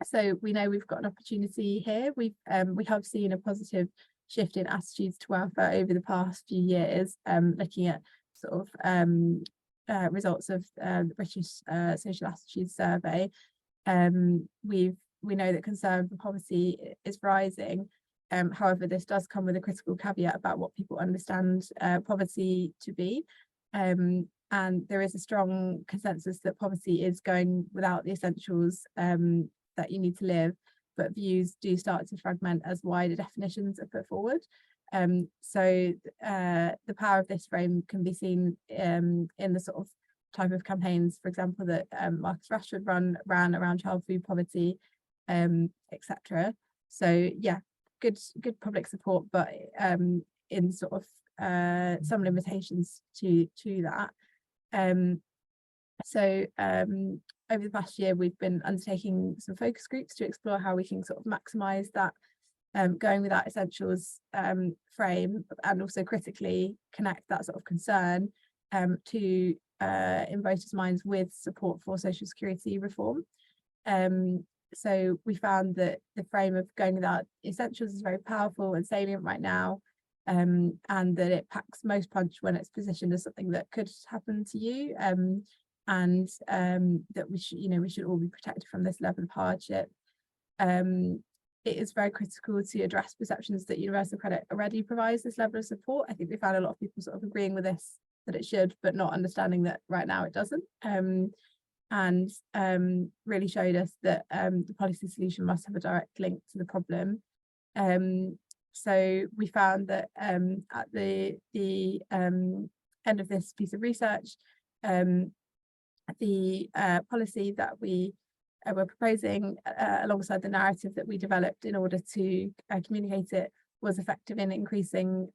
So we know we've got an opportunity here. We have seen a positive shift in attitudes to welfare over the past few years, looking at sort of results of the British Social Attitudes Survey. We know that concern for poverty is rising. However, this does come with a critical caveat about what people understand poverty to be. And there is a strong consensus that poverty is going without the essentials that you need to live, but views do start to fragment as wider definitions are put forward. So the power of this frame can be seen in the sort of type of campaigns, for example, that Marcus Rashford ran around child food poverty, etc. So yeah, good public support, but in sort of some limitations to that. So over the past year, we've been undertaking some focus groups to explore how we can sort of maximise that going without essentials frame, and also critically connect that sort of concern to in voters' minds with support for social security reform. So we found that the frame of going without essentials is very powerful and salient right now, and that it packs most punch when it's positioned as something that could happen to you, and that we should all be protected from this level of hardship. It is very critical to address perceptions that universal credit already provides this level of support. I think we found a lot of people sort of agreeing with this, that it should, but not understanding that right now it doesn't. And really showed us that the policy solution must have a direct link to the problem. So we found that at the end of this piece of research, the policy that we were proposing alongside the narrative that we developed in order to communicate it was effective in increasing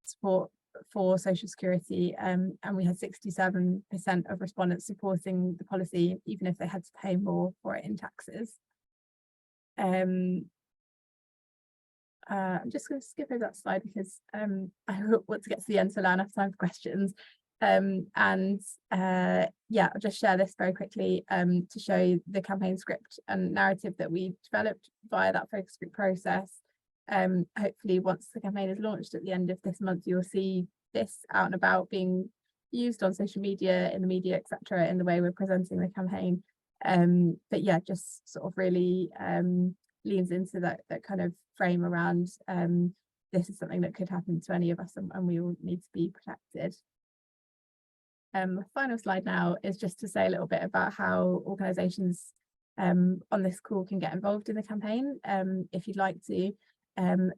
support for social security, and we had 67% of respondents supporting the policy, even if they had to pay more for it in taxes. I'm just going to skip over that slide because I want to get to the end to allow enough time for questions. Yeah, I'll just share this very quickly to show the campaign script and narrative that we developed via that focus group process. Hopefully once the campaign is launched at the end of this month, you'll see this out and about being used on social media, in the media, etc., in the way we're presenting the campaign. But yeah, just sort of really leans into that kind of frame around this is something that could happen to any of us, and we all need to be protected. The final slide now is just to say a little bit about how organisations on this call can get involved in the campaign, if you'd like to.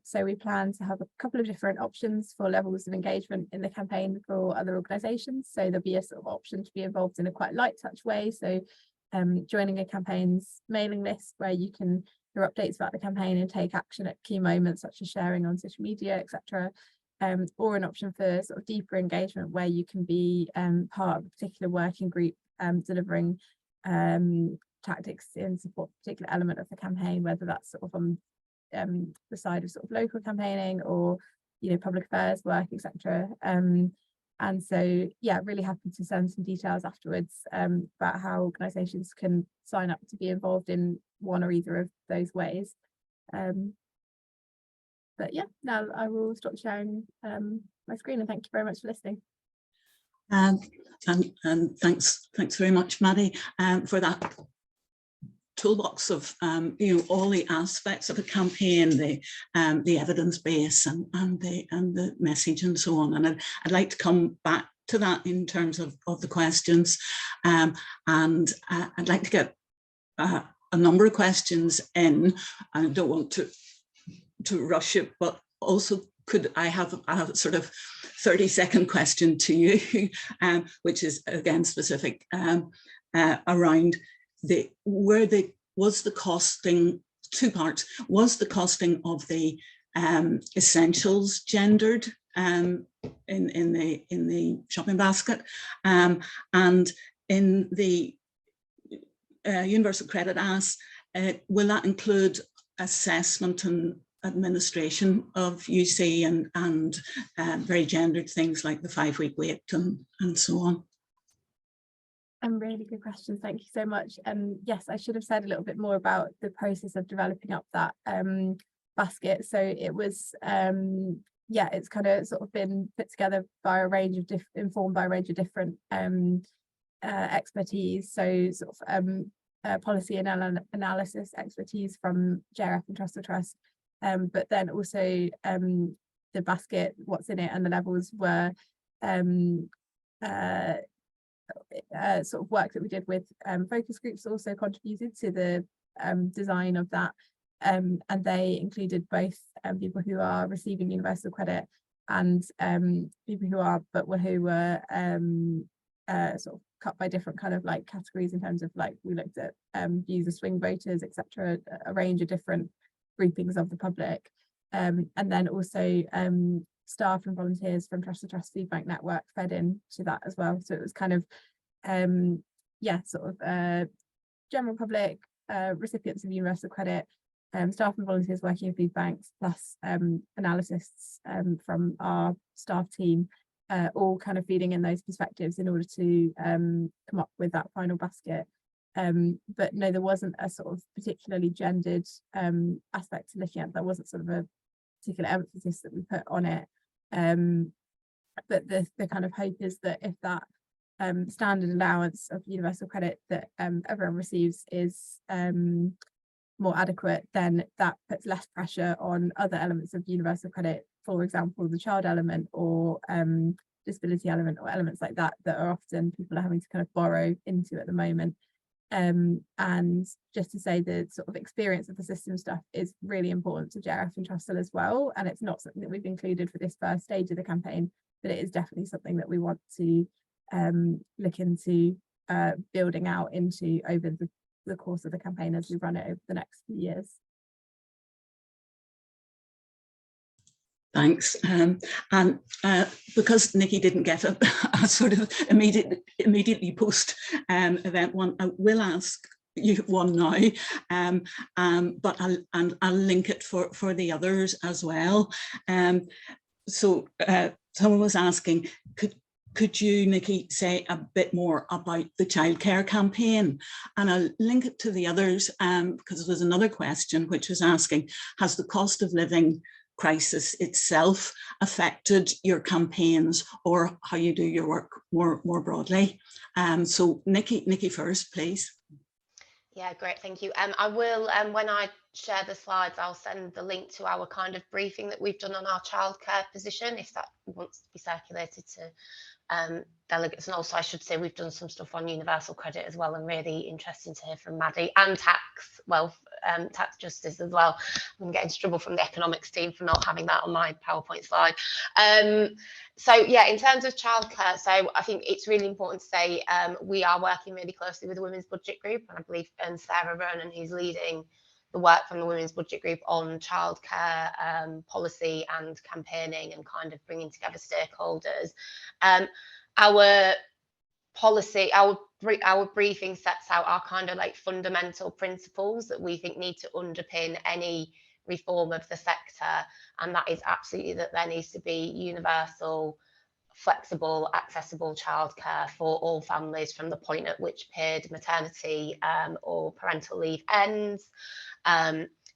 So we plan to have a couple of different options for levels of engagement in the campaign for other organisations. So there'll be a sort of option to be involved in a quite light touch way. So joining a campaign's mailing list where you can hear updates about the campaign and take action at key moments such as sharing on social media, etc. Or an option for sort of deeper engagement where you can be part of a particular working group delivering tactics in support of a particular element of the campaign, whether that's sort of on the side of sort of local campaigning or, you know, public affairs work, etc. And so, yeah, really happy to send some details afterwards about how organisations can sign up to be involved in one or either of those ways. But yeah, now I will stop sharing my screen, and thank you very much for listening. And thanks very much, Maddy, for that toolbox of you know, all the aspects of a campaign, the evidence base and the message and so on. And I'd like to come back to that in terms of the questions, and I'd like to get a number of questions in. I don't want to rush it, but also could I have a sort of 30-second question to you, which is again specific around was the costing, two parts, was the costing of the essentials gendered in the shopping basket, and in the universal credit ask, will that include assessment and administration of UC and very gendered things like the 5-week wait and so on? Really good question, thank you so much. Yes, I should have said a little bit more about the process of developing up that basket. So it was yeah, it's kind of sort of been put together by a range of informed by a range of different expertise. So sort of policy and analysis expertise from JRF and Trust the Trust, but then also the basket, what's in it, and the levels were sort of work that we did with focus groups also contributed to the design of that, and they included both people who are receiving universal credit and people who are who were sort of cut by different kind of like categories in terms of, like, we looked at user swing voters, etc., a range of different groupings of the public, and then also staff and volunteers from Trust the Trust Food Bank Network fed in to that as well. So it was kind of yeah, sort of general public, recipients of universal credit, staff and volunteers working in food banks, plus analysts from our staff team, all kind of feeding in those perspectives in order to come up with that final basket. But no, there wasn't a sort of particularly gendered aspect to looking at. There wasn't sort of a particular emphasis that we put on it. But the kind of hope is that if that standard allowance of universal credit that everyone receives is more adequate, then that puts less pressure on other elements of universal credit, for example, the child element or disability element or elements like that are often people are having to kind of borrow into at the moment. And just to say, the sort of experience of the system stuff is really important to JRF and Trustle as well, and it's not something that we've included for this first stage of the campaign, but it is definitely something that we want to look into building out into over the course of the campaign as we run it over the next few years. Thanks. And because Nikki didn't get a sort of immediately post event one, I will ask you one now, but I'll link it for the others as well. So someone was asking, could you, Nikki, say a bit more about the childcare campaign? And I'll link it to the others because there's another question which was asking, has the cost of living crisis itself affected your campaigns or how you do your work more broadly? So Nikki first, please. Yeah, great, thank you. I will, when I share the slides, I'll send the link to our kind of briefing that we've done on our childcare position, if that wants to be circulated to delegates. And also I should say we've done some stuff on universal credit as well, and really interesting to hear from Maddy, and tax, well, tax justice as well. I'm getting trouble from the economics team for not having that on my PowerPoint slide. So yeah, in terms of childcare, so I think it's really important to say we are working really closely with the Women's Budget Group, and I believe Sarah Ronan, who's leading the work from the Women's Budget Group on childcare policy and campaigning and kind of bringing together stakeholders. Our policy, our briefing sets out our kind of like fundamental principles that we think need to underpin any reform of the sector, and that is absolutely that there needs to be universal, flexible, accessible childcare for all families from the point at which paid maternity or parental leave ends.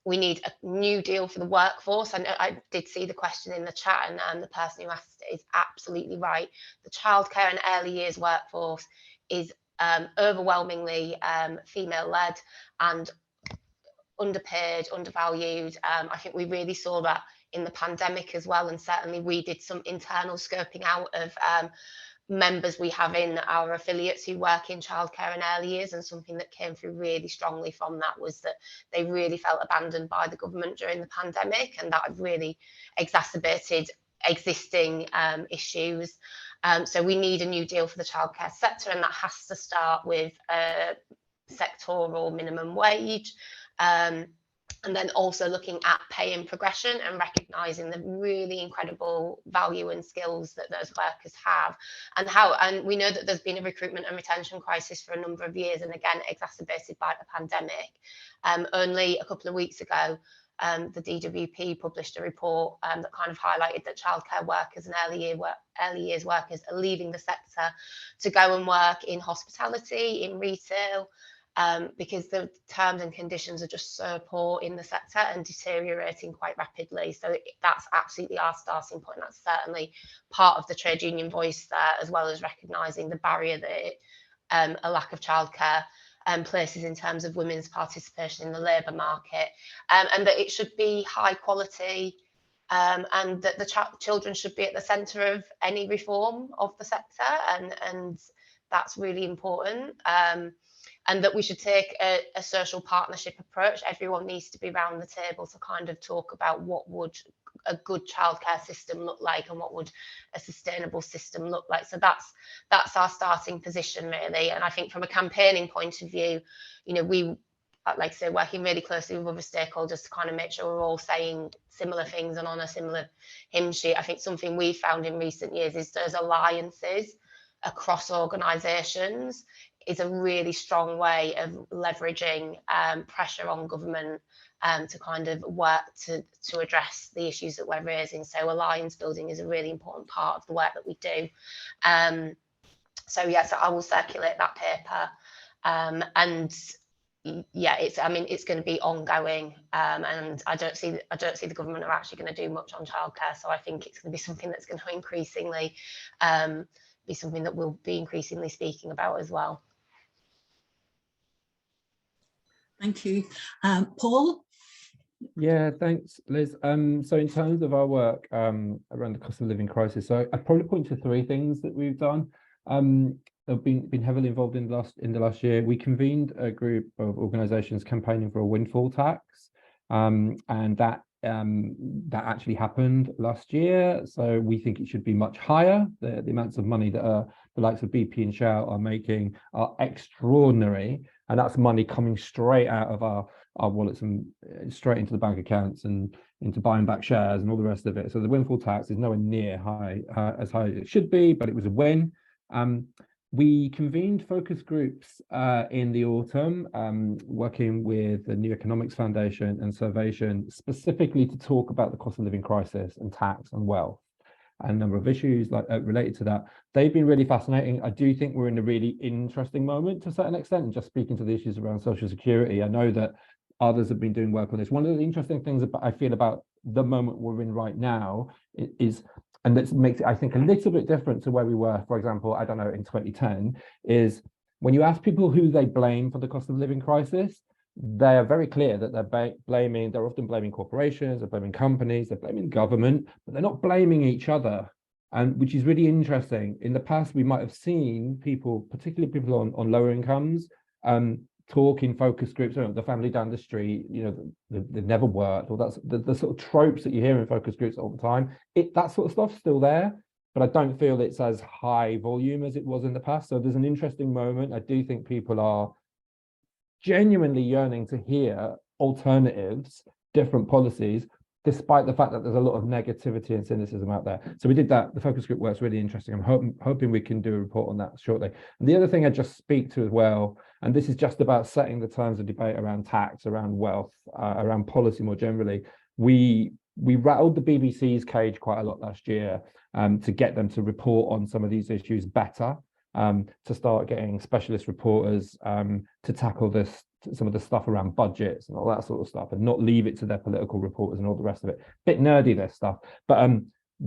We need a new deal for the workforce. And I did see the question in the chat, and the person who asked it is absolutely right. The childcare and early years workforce is overwhelmingly female-led and underpaid, undervalued. I think we really saw that in the pandemic as well, and certainly we did some internal scoping out of members we have in our affiliates who work in childcare and early years, and something that came through really strongly from that was that they really felt abandoned by the government during the pandemic, and that had really exacerbated existing issues. So we need a new deal for the childcare sector, and that has to start with a sectoral minimum wage. And then also looking at pay and progression and recognising the really incredible value and skills that those workers have, and we know that there's been a recruitment and retention crisis for a number of years, and again exacerbated by the pandemic. Only a couple of weeks ago, the DWP published a report that kind of highlighted that childcare workers and early years workers are leaving the sector to go and work in hospitality, in retail, because the terms and conditions are just so poor in the sector and deteriorating quite rapidly. So that's absolutely our starting point. That's certainly part of the trade union voice there, as well as recognising the barrier that a lack of childcare places in terms of women's participation in the labour market, and that it should be high quality, and that the children should be at the centre of any reform of the sector, and that's really important. And that we should take a social partnership approach. Everyone needs to be around the table to kind of talk about what would a good childcare system look like, and what would a sustainable system look like. So that's our starting position really. And I think from a campaigning point of view, you know, we, like I say, working really closely with other stakeholders to kind of make sure we're all saying similar things and on a similar hymn sheet. I think something we've found in recent years is those alliances across organisations is a really strong way of leveraging pressure on government to kind of work to address the issues that we're raising. So alliance building is a really important part of the work that we do. So yeah, so I will circulate that paper, and yeah, it's going to be ongoing, and I don't see the government are actually going to do much on childcare. So I think it's going to be something that's going to increasingly be something that we'll be increasingly speaking about as well. Thank you. Paul? Yeah, thanks, Liz. So in terms of our work around the cost of living crisis, so I'd probably point to three things that we've done. I've been heavily involved in the last year. We convened a group of organisations campaigning for a windfall tax, and that actually happened last year. So we think it should be much higher. The amounts of money that the likes of BP and Shell are making are extraordinary, and that's money coming straight out of our wallets and straight into the bank accounts. And into buying back shares and all the rest of it. So the windfall tax is nowhere near as high as it should be, but it was a win. We convened focus groups in the autumn, working with the New Economics Foundation and Survation, specifically to talk about the cost of living crisis and tax and wealth, and a number of issues like related to that. They've been really fascinating. I do think we're in a really interesting moment to a certain extent, and just speaking to the issues around social security, I know that others have been doing work on this. One of the interesting things I feel about the moment we're in right now is, and that makes it, I think, a little bit different to where we were, for example, I don't know, in 2010, is when you ask people who they blame for the cost of living crisis, they are very clear that they're often blaming corporations, they're blaming companies, they're blaming government, but they're not blaming each other. And which is really interesting. In the past, we might have seen people, particularly people on lower incomes, talk in focus groups, the family down the street, they've never worked, or that's the sort of tropes that you hear in focus groups all the time. That sort of stuff's still there, but I don't feel it's as high volume as it was in the past. So there's an interesting moment. I do think people are genuinely yearning to hear alternatives, different policies, despite the fact that there's a lot of negativity and cynicism out there. So we did that. The focus group work's really interesting. I'm hoping we can do a report on that shortly. And the other thing I just speak to as well, and this is just about setting the terms of debate around tax, around wealth, around policy more generally. We rattled the BBC's cage quite a lot last year to get them to report on some of these issues better, to start getting specialist reporters to tackle some of the stuff around budgets and all that sort of stuff, and not leave it to their political reporters and all the rest of it. Bit nerdy, this stuff, but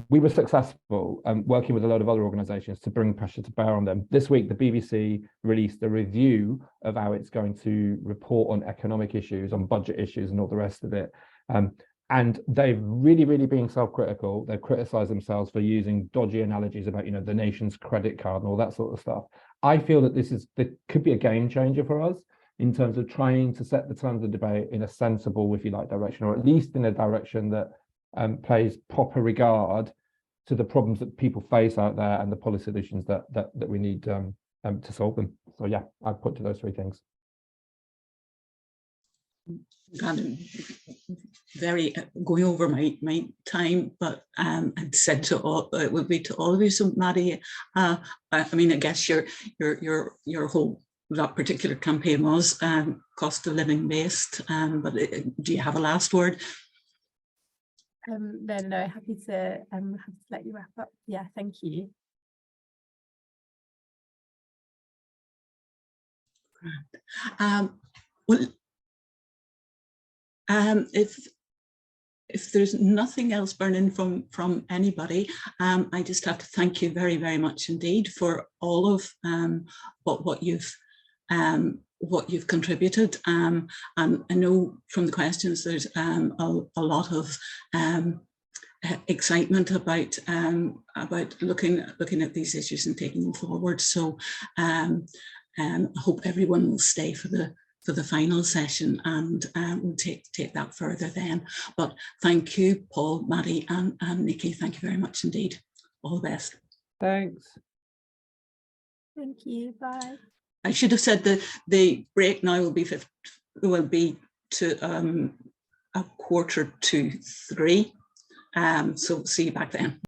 we were successful working with a lot of other organizations to bring pressure to bear on them. This week, the BBC released a review of how it's going to report on economic issues, on budget issues and all the rest of it. And they've really, really been self-critical. They've criticized themselves for using dodgy analogies about, the nation's credit card and all that sort of stuff. I feel that this could be a game changer for us in terms of trying to set the terms of debate in a sensible, if you like, direction, or at least in a direction that plays proper regard to the problems that people face out there and the policy solutions that we need to solve them. So yeah, I've put to those three things. I'm very going over my time, but I'd said to all, it would be to all of you. So Maddy, I mean, I guess your whole, that particular campaign was cost of living based, but do you have a last word? No, happy to let you wrap up. Yeah, thank you. Well, if there's nothing else burning from anybody, I just have to thank you very, very much indeed for all of what you've contributed. And I know from the questions there's a lot of excitement about looking at these issues and taking them forward. So I hope everyone will stay for the final session, and we'll take that further then. But thank you, Paul, Maddy, and Nikki. Thank you very much indeed. All the best. Thanks. Thank you. Bye. I should have said the break now will be to 2:45. So see you back then.